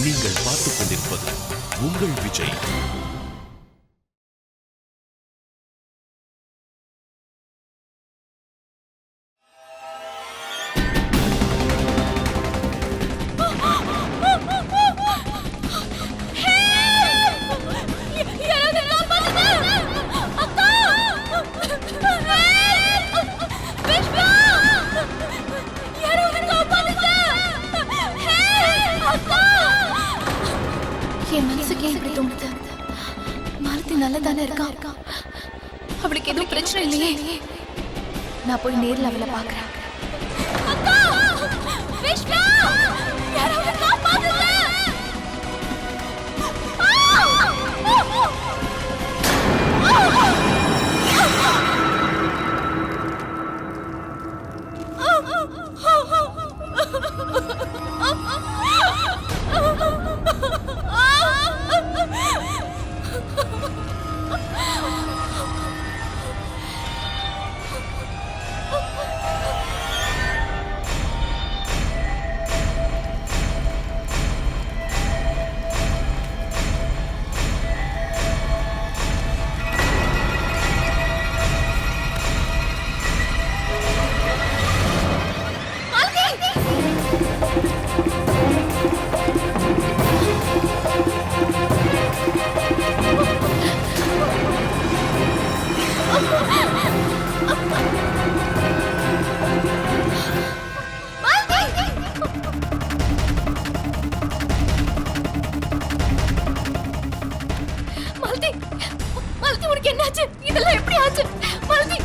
நீங்கள் பார்த்துக் கொண்டிருப்பது உங்கள் விஜய். என் மனசுக்கு ஏன் இப்படி தோணுது? மாலதி நல்லதானே இருக்கா? அவளுக்கு எதுவும் பிரச்சனை இல்லையே. நான் போய் நேர்ல அவளை பாக்குறேன். என்னாச்சு? இதெல்லாம் எப்படி ஆச்சு? மாலதி,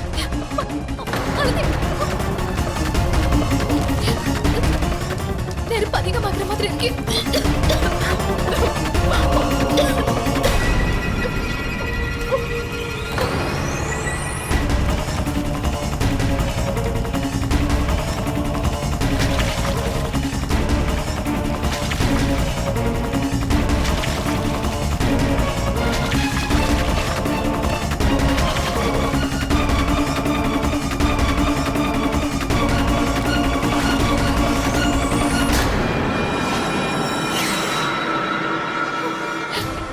மாலதி, நெருப்பு அதிகமாகிற மாதிரி இருக்கு.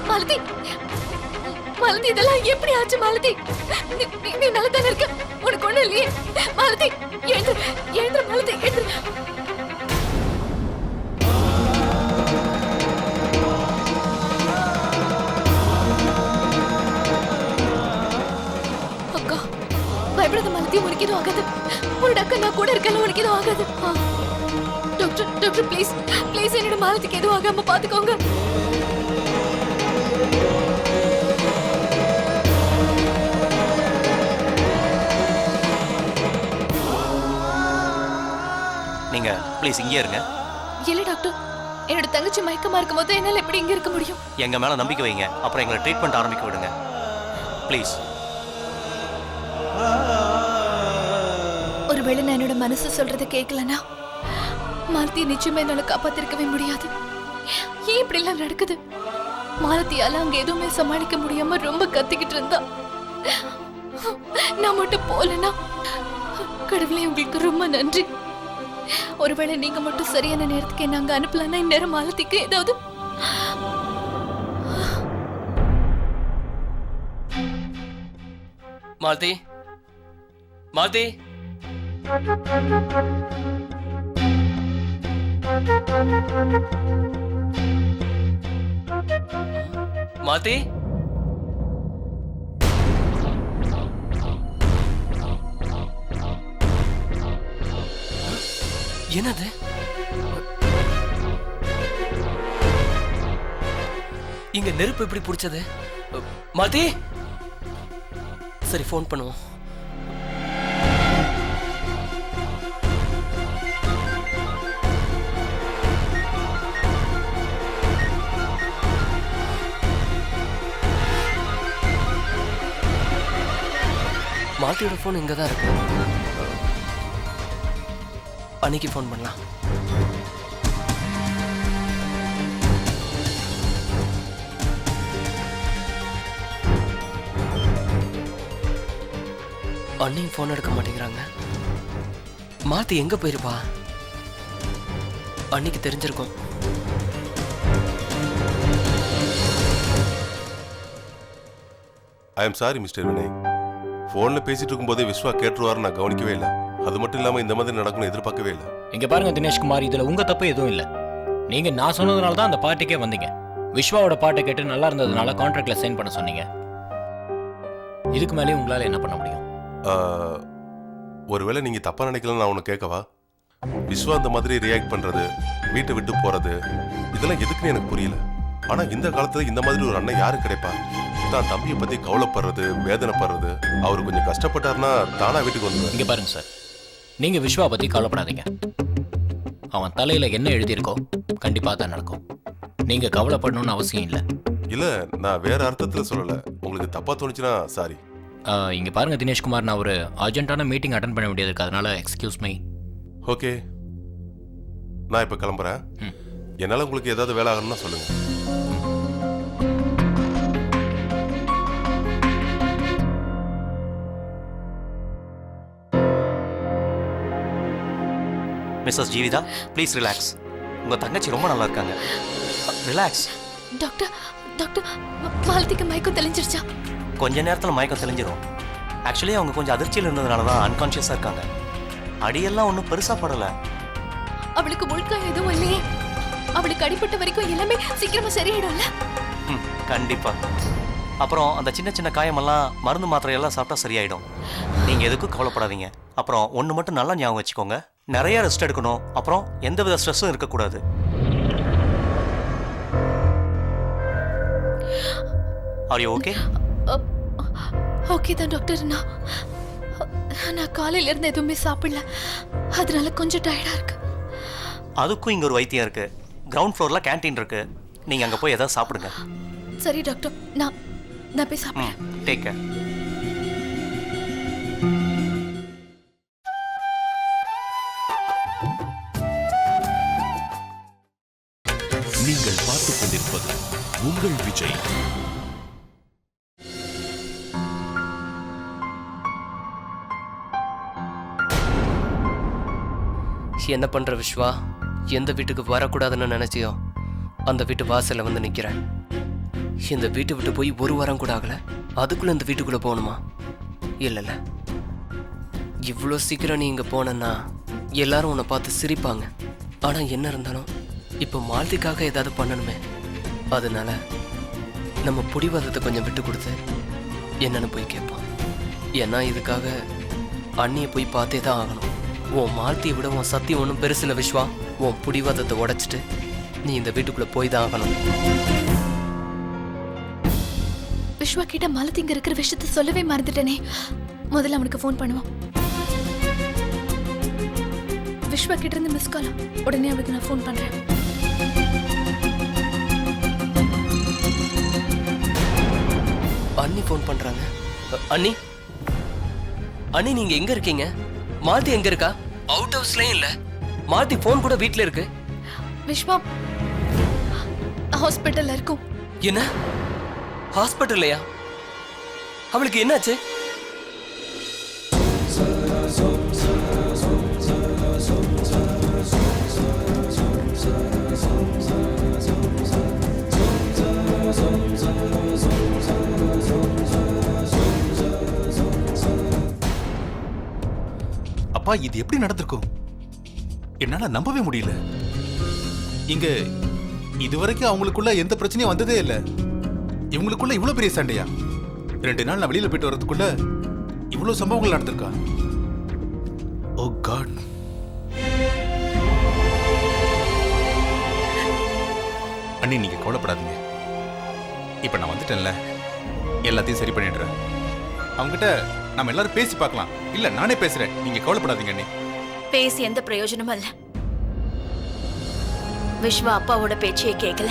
மாலதி, மாலதி, இதெல்லாம் எப்படி ஆச்சு? மாலதி, நீ நல்லதானே இருக்க? உனக்கு ஒண்ணும் இல்லையே? மாலதி, எழுந்து, எழுந்து மாலதி, எழுந்து. அக்கா, பயப்படாத மாலதி, உனக்கு எதுவும் ஆகாது. உன்னோட அக்கா நான் கூட இருக்கல, உனக்கு எதுவும் ஆகாது. டாக்டர், டாக்டர், ப்ளீஸ், ப்ளீஸ், என்னோட மாலதிக்கு எதுவும் ஆகாம பாத்துக்கோங்க. நீங்க ப்ளீஸ் இங்கே இருங்க. இல்ல டாக்டர், என்னோட தங்கச்சி மயக்கமா இருக்கும்போது என்னால எப்படி இங்க இருக்க முடியும்? எங்க மேல நம்பிக்கை வைங்க, அப்புறம் எங்களை ட்ரீட்மெண்ட் ஆரம்பிக்க விடுங்க ப்ளீஸ். ஒருவேளை நான் என்னோட மனசு சொல்றதை கேட்கலனா மாலதி நிச்சயமா என்னால காப்பாத்திருக்கவே முடியாது. ஏன் இப்படி எல்லாம் நடக்குது? மாலதியால அங்க எதுவுமே சமாளிக்க முடியாம ரொம்ப கத்திக்கிட்டு இருந்தா. நான் மட்டும் போலனா, கடவுளே உங்களுக்கு ரொம்ப நன்றி. ஒருவேளை நீங்க மட்டும் சரியான நேரத்துக்கு என்ன அங்க அனுப்பலன்னா இந்நேரம் மாலதிக்கு ஏதாவது. மாலதி, மாலதி, மாலதி, என்னது? இங்க நெருப்பு எப்படி பிடிச்சது? மாலதி, சரி ஃபோன் பண்ணுவோம். மாலதியோட ஃபோன் இங்கே தான் இருக்கு. அன்னைக்கு ஃபோன் பண்ணலாம். அண்ணியும் ஃபோன் எடுக்க மாட்டேங்கிறாங்க. மாலதி எங்க போயிருப்பா? அன்னைக்கு தெரிஞ்சிருக்கும். I am sorry mister Vinay. ஃபோனில் பேசிட்டு இருக்கும்போதே விஸ்வா கேட்டுருவாரு நான் கவனிக்கவே இல்லை. அது மட்டும் இல்லாமல் இந்த மாதிரி நடக்கணும்னு எதிர்பார்க்கவே இல்லை. இங்க பாருங்க தினேஷ்குமார், இதுல உங்க தப்பு எதுவும் இல்ல. நீங்க நான் சொன்னதுனால தான் அந்த பார்ட்டிக்கே வந்தீங்க. விஸ்வாவோட பாட்டை கேட்டு நல்லா இருந்ததுனால கான்ட்ராக்ட்ல சைன் பண்ண சொன்னீங்க. இதுக்கு மேலே உங்களால என்ன பண்ண முடியும்? ஒருவேளை நீங்கள் தப்பாக நினைக்கலாம் நான் உன்னை கேட்கவா? விஸ்வா அந்த மாதிரி ரியாக்ட் பண்ணுறது, வீட்டை விட்டு போகிறது, இதெல்லாம் எதுக்குன்னு எனக்கு புரியல. ஆனால் இந்த காலத்தில் இந்த மாதிரி ஒரு அண்ணன் யாரு கிடைப்பா? தான் தம்பியை பற்றி கவலைப்படுறது, வேதனைப்படுறது, அவர் கொஞ்சம் கஷ்டப்பட்டாருன்னா தானா வீட்டுக்கு வந்துடுவேன். இங்க பாருங்க சார், நீங்க விஸ்வா பத்தி கவலைப்படாதீங்க. அவன் தலையில என்ன எழுதியிருக்கோ கண்டிப்பா தான் நடக்கும். நீங்க கவலைப்படணும்னு அவசியம் இல்லை. இல்லை, நான் வேற அர்த்தத்தில் சொல்லலை. உங்களுக்கு தப்பாக தோணுச்சுன்னா சாரி. இங்க பாருங்க தினேஷ்குமார், நான் ஒரு அர்ஜென்ட்டான மீட்டிங் அட்டன் பண்ண வேண்டியது இருக்கு, அதனால எக்ஸ்கியூஸ் மீ. ஓகே, நான் இப்போ கிளம்புறேன். என்னால் உங்களுக்கு ஏதாவது வேலை ஆகணும்னா சொல்லுங்கள். Mrs Jeevitha, please relax. உங்கள் தங்கச்சி ரொம்ப நல்லா இருக்காங்க. ரிலாக்ஸ். டாக்டர் டாக்டர் மாலதிக்கு மயக்கம் தெளிஞ்சிருச்சா? கொஞ்ச நேரத்தில் மயக்கம் தெளிஞ்சிடும். ஆக்சுவலி அவங்க கொஞ்சம் அதிர்ச்சியில் இருந்ததுனால தான் அன்கான்ஷியஸாக இருக்காங்க. அடியெல்லாம் ஒன்றும் பெருசாக படலை. அவளுக்கு முழுக்கம் எதுவும் இல்லையே. அவளுக்கு அடிப்பட்ட வரைக்கும் எல்லாமே சீக்கிரமா சரியாயிடும்ல? கண்டிப்பாக. அப்புறம் அந்த சின்ன சின்ன காயமெல்லாம் மருந்து மாத்திரையெல்லாம் சாப்பிட்டா சரியாயிடும். நீங்கள் எதுக்கும் கவலைப்படாதீங்க. அப்புறம் ஒன்று மட்டும் நல்லா ஞாபகம் வச்சுக்கோங்க, நிறைய ரெஸ்ட் எடுக்கணும். அப்புறம் எந்தவித ஸ்ட்ரெஸ்ஸும் இருக்கக்கூடாது. Are you okay? ஓகே தான் டாக்டர். நான் காலையில இருந்து எதுவுமே சாப்பிடல, அதனால கொஞ்சம் டயர்டா இருக்கு. அதுக்கும் இங்கே ஒரு வைத்தியம் இருக்கு. கிரவுண்ட் ஃப்ளோரில் கேன்டீன் இருக்கு, நீங்கள் அங்கே போய் எதாவது சாப்பிடுங்க. சரி டாக்டர், நான் போய் சாப்பிடுறேன். Take care. நீங்கள் பார்த்துக் கொண்டிருப்பது உங்கள் விஜய். என்ன பண்ற விஸ்வா? எந்த வீட்டுக்கு வரக்கூடாதுன்னு நினைச்சியோ அந்த வீட்டு வாசல்ல வந்து நிக்கிறேன். இந்த வீட்டை விட்டு போய் ஒரு வாரம் கூட ஆகல, அதுக்குள்ள இந்த வீட்டுக்குள்ள போகணுமா? இல்லைல்ல, இவ்வளோ சீக்கிரம் நீ இங்க போனன்னா எல்லாரும் உன்னை பார்த்து சிரிப்பாங்க. ஆனா என்ன இருந்தாலும் இப்போ மாலதிக்காக ஏதாவது பண்ணணுமே. அதனால நம்ம பிடிவாதத்தை கொஞ்சம் விட்டு கொடுத்து என்னன்னு போய் கேட்பான். ஏன்னா இதுக்காக அண்ணியை போய் பார்த்தே தான் ஆகணும். உன் மாலதியை விட உன் சத்தியம் ஒன்றும் பெருசில்ல விஸ்வா. உன் பிடிவாதத்தை உடைச்சிட்டு நீ இந்த வீட்டுக்குள்ள போய் தான் ஆகணும். விஸ்வா கிட்ட மாலதி இங்க இருக்கிற விஷயத்த சொல்லவே மறந்துட்டேனே. முதல்ல அவனுக்கு ஃபோன் பண்ணுவோம். விஸ்வா கிட்ட இருந்து மிஸ் கால். உடனே அவனுக்கு நான் ஃபோன் பண்றேன். அண்ணி ஃபோன் பண்றாங்க. அண்ணி, அண்ணி நீங்க எங்க இருக்கீங்க? மாலதி எங்க இருக்கா? அவுட் ஹவுஸ்லயும் இல்ல. மாலதி ஃபோன் கூட வீட்ல இருக்கு. விஸ்வா ஹாஸ்பிட்டல்ல இருக்கும். என்ன ஹாஸ்பிட்டல்லையா? அவளுக்கு என்னாச்சு? அப்பா, இது எப்படி நடந்திருக்கும்? என்னால நம்பவே முடியல. இங்க இதுவரைக்கும் அவங்களுக்குள்ள எந்த பிரச்சனையும் வந்ததே இல்ல. இவங்களுக்குள்ள இவ்வளவு பெரிய சண்டையா? 2 நாள் நான் வெளியில போயிட்டு வர்றதுக்குள்ள இவ்வளவு சம்பவங்கள் நடந்திருக்கா? ஓ காட். அண்ணி, நீங்க கவலைப்படாதீங்க. இப்ப நான் வந்துட்டேன்ல, எல்லாத்தையும் சரி பண்ணிடுறேன். அவங்ககிட்ட நம்ம எல்லாரும் பேசி பார்க்கலாம். இல்ல நானே பேசுறேன், நீங்க கவலைப்படாதீங்க அண்ணி. பேசி எந்த பிரயோஜனமும் இல்ல. விஸ்வா அப்பாவோட பேச்சையே கேட்கல,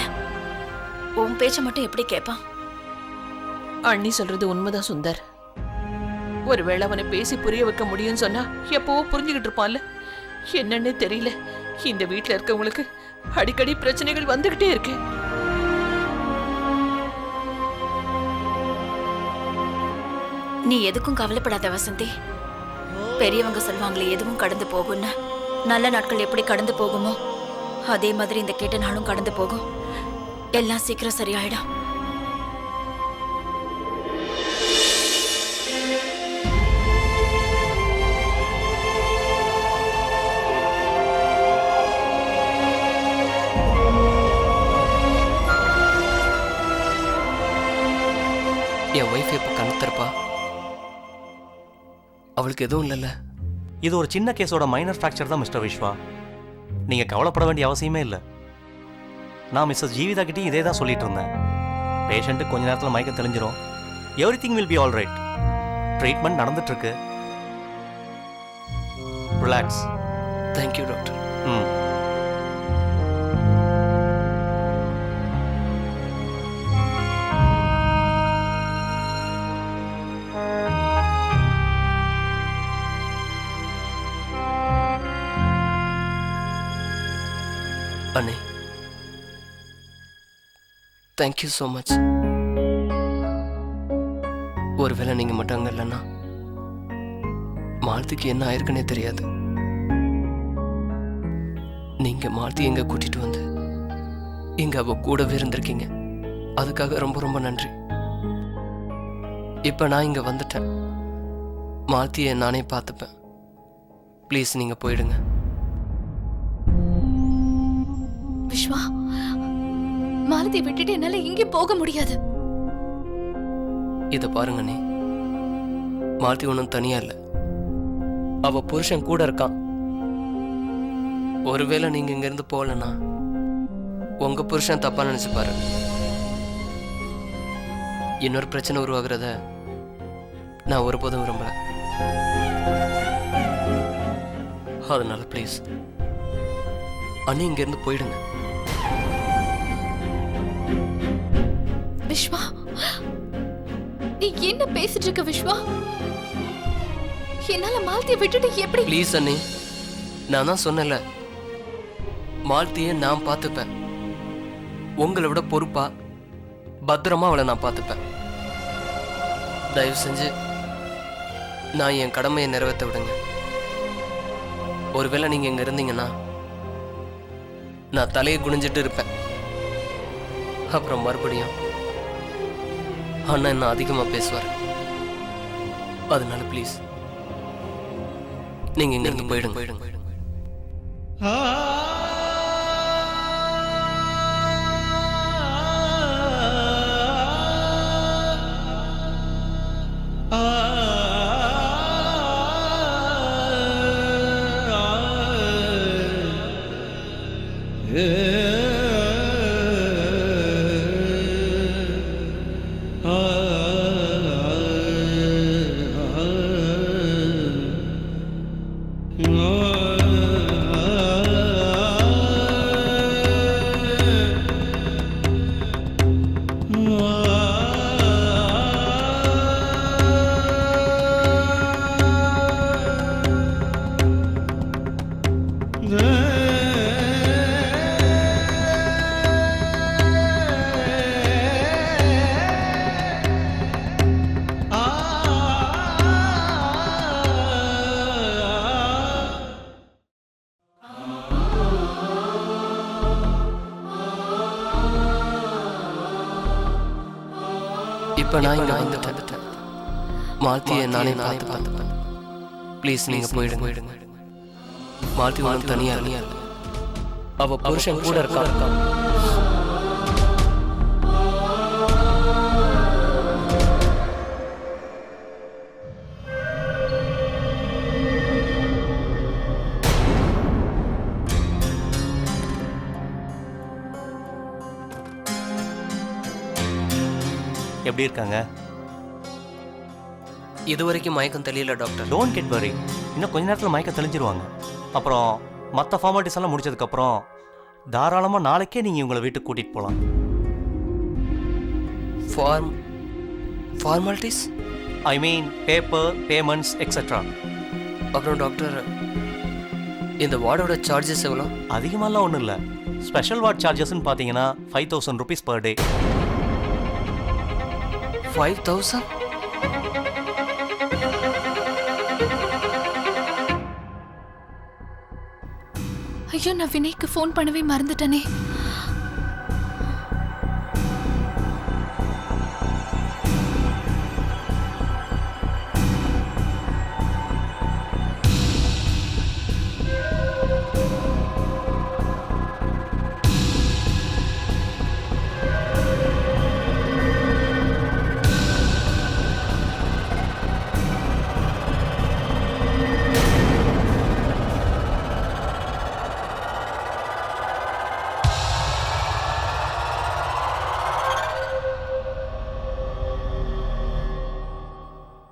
உன் பேச்ச மட்டும் எப்படி கேட்பான்? அண்ணி சொல்றது உண்மைதான் சுந்தர். ஒருவேளை அவனை பேசி புரிய வைக்க முடியும்னு சொன்னா எப்பவோ புரிஞ்சுக்கிட்டு இருப்பான்ல. என்னன்னு தெரியல, இந்த வீட்டுல இருக்கவங்களுக்கு அடிக்கடி பிரச்சனைகள் வந்துகிட்டே இருக்கு. நீ எதுக்கும் கவலைப்படாத வசந்தி. பெரியவங்க சொல்லுவாங்களே, எதுவும் கடந்து போகும்னு. நல்ல நாட்கள் எப்படி கடந்து போகுமோ அதே மாதிரி இந்த கெட்ட நாளும் கடந்து போகும். எல்லாம் சீக்கிரம் சரியாயிடும். என் ஒய்ஃப் எப்போ கண் திறப்பா? அவளுக்கு எதுவும் இல்லைல்ல? இது ஒரு சின்ன கேஸோட மைனர் ஃப்ராக்சர் தான் மிஸ்டர் விஸ்வா. நீங்கள் கவலைப்பட வேண்டிய அவசியமே இல்லை. நான் மிஸ்ஸஸ் ஜீவிதா கிட்டேயும் இதே தான் சொல்லிட்டு இருந்தேன். பேஷண்ட்டு கொஞ்ச நேரத்தில் மயக்கம் தெளிஞ்சிரும். Everything will be all right. Treatment நடந்துட்டுருக்கு. ரிலாக்ஸ். Thank you doctor. ம். அண்ணே, தேங்க்யூ ஸோ மச். ஒருவேளை நீங்கள் மட்டும் அங்கே இல்லைன்னா மாலதிக்கு என்ன ஆயிருக்குன்னே தெரியாது. நீங்கள் மாலதி எங்கே கூட்டிகிட்டு வந்து இங்கே அவள் கூடவே இருந்திருக்கீங்க. அதுக்காக ரொம்ப ரொம்ப நன்றி. இப்போ நான் இங்கே வந்துட்டேன். மாலதியை நானே பார்த்துப்பேன். ப்ளீஸ் நீங்கள் போயிடுங்க. விஸ்வா, மாலதி விட்டுட்டு என்னால இங்கே போக முடியாது. இதை பாருங்க நீ, மாலதி ஒன்றும் தனியா இல்லை. அவ புருஷன் கூட இருக்கான். ஒருவேளை நீங்க இங்க இருந்து போகலன்னா உங்க புருஷன் தப்பா நினைச்சுப்பாரு. இன்னொரு பிரச்சனை உருவாகிறத நான் ஒருபோதும் விரும்பல. அதனால ப்ளீஸ் அண்ணி இங்க இருந்து போயிடுங்க. விஸ்வா, நீ என்ன பேசிட்டு இருக்க விஸ்வா? என்னால மாலதியை விட்டுட்டு எப்படி? ப்ளீஸ் அண்ணி, நான் தான் சொன்னேன்ல, மாலதியை நான் பார்த்துப்பேன். உங்களை விட பொறுப்பா பத்திரமா அவளை நான் பார்த்துப்பேன். தயவு செஞ்சு நான் என் கடமையை நிறைவேற்ற விடுங்க. ஒருவேளை நீங்க இங்க இருந்தீங்கன்னா நான் தலையை குனிஞ்சிட்டு இருப்பேன். அப்புறம் மறுபடியும் அண்ணா என்ன அதிகமா பேசுவார். அதனால ப்ளீஸ் நீங்க இங்க இருந்து போயிடுங்க. இப்போ நான் இங்கே வந்துட்டேன். மாலதியை நானே பார்த்துப்பேன். ப்ளீஸ் நீங்கள் போயிடுங்க. மாலதி ஒன்றும் தனியாக இல்லை. அவள் புருஷன் கூட இருக்கா. எப்படி இருக்காங்க? இது வரைக்கும் மயக்கம் தெரியல டாக்டர். டோன்ட் கெட் வரி. இன்னும் கொஞ்ச நேரத்தில் மயக்கம் தெளிஞ்சிருவாங்க. அப்புறம் மற்ற ஃபார்மாலிட்டிஸ் எல்லாம் முடிச்சதுக்கப்புறம் தாராளமாக நாளைக்கே நீங்கள் உங்களை வீட்டுக்கு கூட்டிகிட்டு போகலாம். ஃபார்மாலிட்டிஸ்? ஐ மீன் பேப்பர், பேமெண்ட்ஸ் எக்ஸெட்ரா. அப்புறம் டாக்டர், இந்த வார்டோட சார்ஜஸ் எவ்வளோ? அதிகமாகலாம் ஒன்றும் இல்லை. ஸ்பெஷல் வார்ட் சார்ஜஸ்ன்னு பார்த்தீங்கன்னா 5000 rupees per day. 5000? ஐயோ, நான் வினய்க்கு ஃபோன் பண்ணவே மறந்துட்டேனே.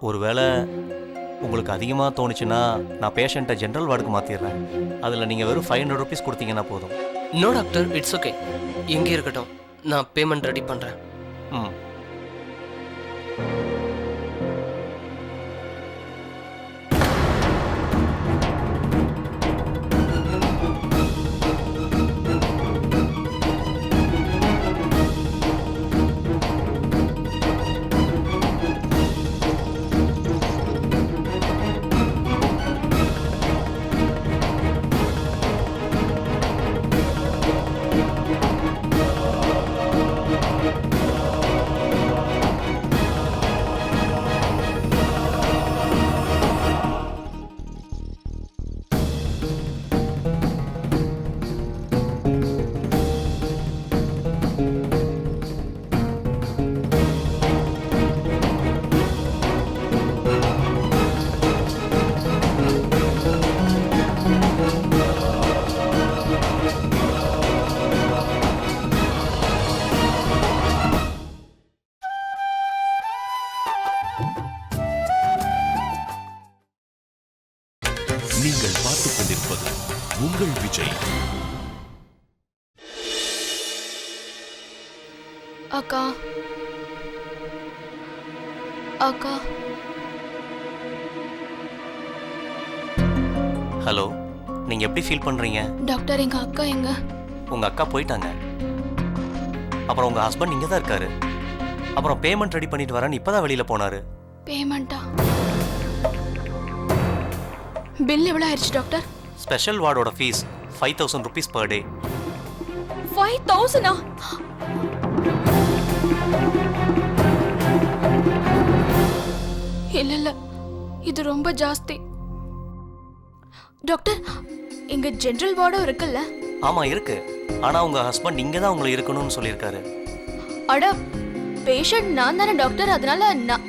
ஒருவேளை உங்களுக்கு அதிகமாக தோணுச்சுன்னா நான் பேஷண்ட்டை ஜென்ரல் வார்டுக்கு மாற்றிடுறேன். அதில் நீங்கள் வெறும் 500 ருபீஸ் கொடுத்தீங்கன்னா போதும். No doctor, it's okay. எங்கே இருக்கட்டும், நான் பேமெண்ட் ரெடி பண்ணுறேன். ம். நீங்கள் பார்த்துக் கொண்டிருப்பது உங்கள் விஜய். அக்கா அக்கா ஹலோ, நீங்கள் எப்படி ஃபீல் பண்ணுறீங்க? டாக்டர் எங்க அக்கா எங்க? உங்கள் அக்கா போயிட்டாங்க. அப்புறம் உங்கள் ஹஸ்பண்ட் இங்கே தான் இருக்காரு. அப்புறம் பேமெண்ட் ரெடி பண்ணிட்டு வரேன்னு இப்போ தான் வெளியில் போனார். பேமெண்டா? பில் எவ்வளோ ஆயிடுச்சு டாக்டர்? ஸ்பெஷல் வார்டோட ஃபீஸ் 5000 ருபீஸ் பர் டே. 5000? இல்ல இல்ல, இது ரொம்ப ஜாஸ்தி. டாக்டர், இங்க ஜெனரல் வார்டும் இருக்குல்ல? ஆமாம் இருக்கு. ஆனால் உங்கள் ஹஸ்பண்ட் இங்கே தான் உங்களை இருக்கணும்னு சொல்லியிருக்காரு. அட, பேஷண்ட் நான் தானே டாக்டர், அதனால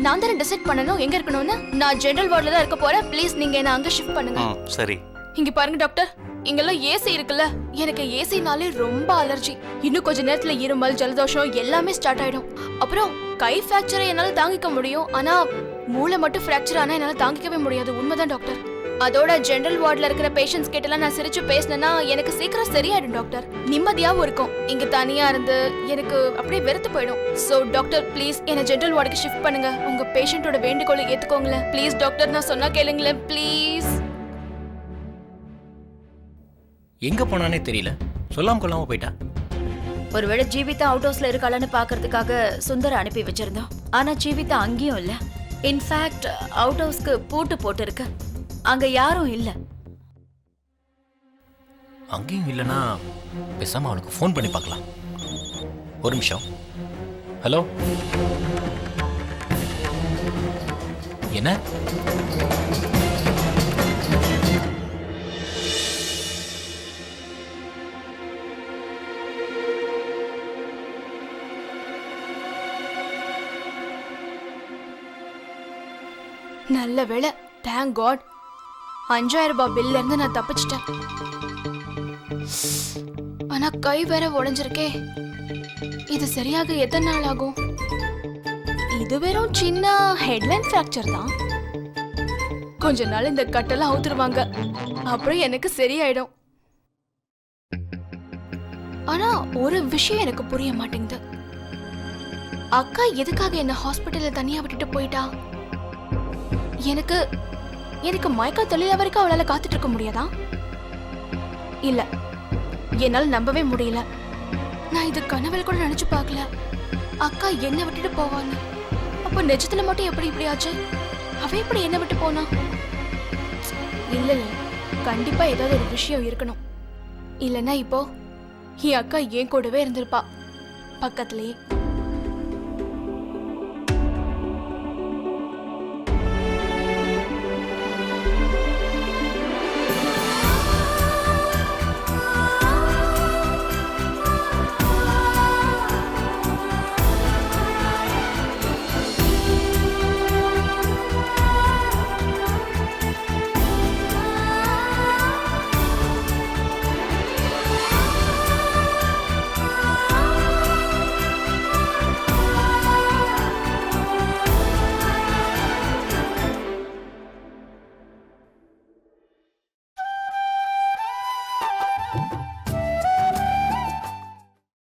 நான் தானே டிசைட் பண்ணணும் எங்க இருக்கணும்னு. நான் ஜெனரல் வார்டில் தான் இருக்க போறேன். ப்ளீஸ் நீங்க என்ன அங்க ஷிஃப்ட் பண்ணுங்க. சரி. இங்க பாருங்க டாக்டர், இங்கெல்லாம் ஏசி இருக்குல்ல, எனக்கு ஏசினாலே ரொம்ப அலர்ஜி. இன்னும் கொஞ்ச நேரத்துல இருமல், ஜலதோஷம் எல்லாமே ஸ்டார்ட் ஆயிடும். அப்புறம் கை ஃப்ராக்சரை என்னால தாங்கிக்க முடியும், ஆனா மூளை மட்டும் ஃப்ராக்சர் ஆனா என்னால தாங்கிக்கவே முடியாது. உண்மைதான் டாக்டர். அதோட ஜெனரல் வார்டில் இருக்கிற பேஷண்ட்ஸ் கிட்டலாம் நான் சிரிச்சு பேசினேன்னா எனக்கு சீக்கிரம் சரியாயிடும் டாக்டர். நிம்மதியாகவும் இருக்கும். இங்க தனியா இருந்து எனக்கு அப்படியே வெறுத்து போயிடும். ஸோ டாக்டர் ப்ளீஸ் என்ன ஜெனரல் வார்டுக்கு ஷிஃப்ட் பண்ணுங்க. உங்க பேஷண்டோட வேண்டுகோளை ஏத்துக்கோங்களேன் ப்ளீஸ் டாக்டர். நான் சொன்னா கேளுங்களேன் ப்ளீஸ். எங்க போனானே தெரியல, சொல்லாம கொள்ளாம போயிட்டா. ஒருவேளை ஜீவிதா அவுட் ஹவுஸ்ல இருக்காளான்னு பாக்குறதுக்காக சுந்தர அனுப்பி வச்சிருந்தோம். ஆனா ஜீவிதா அங்கேயும் இல்ல. இன்ஃபேக்ட் அவுட் ஹவுஸ்க்கு பூட்டு போட்டு இருக்கு. அங்க யாரும் இல்ல. அங்கேயும் இல்லைன்னா பேசாம அவனுக்கு ஃபோன் பண்ணி பார்க்கலாம். ஒரு நிமிஷம். ஹலோ, என்ன? நல்ல வேளை, தேங்க் காட். 5000 ரூபாய் பில்ல இருந்து நான் தப்பிச்சிட்டேன். ஆனா கை வேற உடைஞ்சிருக்கே. இது சரியாக எத்தனை நாள் ஆகும்? இது வெறும் சின்ன ஹெட்லைன் ஃப்ராக்சர் தான். கொஞ்ச நாள் இந்த கட்டெல்லாம் அவுத்துருவாங்க, அப்புறம் எனக்கு சரியாயிடும். ஆனா ஒரு விஷயம் எனக்கு புரிய மாட்டேங்குது. அக்கா எதுக்காக என்ன ஹாஸ்பிட்டல்ல தனியா விட்டுட்டு போயிட்டா? எனக்கு மயக்கம் தெளிய வரைக்கும் அவளால காத்துட்டு இருக்க முடியாதா? இல்ல, என்னால நம்பவே முடியல. நான் இது கனவில் கூட நினைச்சு பார்க்கல. அக்கா என்ன விட்டுட்டு போவான்னு. அப்ப நிஜத்துல மட்டும் எப்படி இப்படி ஆச்சு? அவ எப்படி என்ன விட்டு போனா? இல்ல இல்ல, கண்டிப்பா ஏதாவது ஒரு விஷயம் இருக்கணும். இல்லைன்னா இப்போ என் அக்கா என் கூடவே இருந்திருப்பா, பக்கத்துலயே.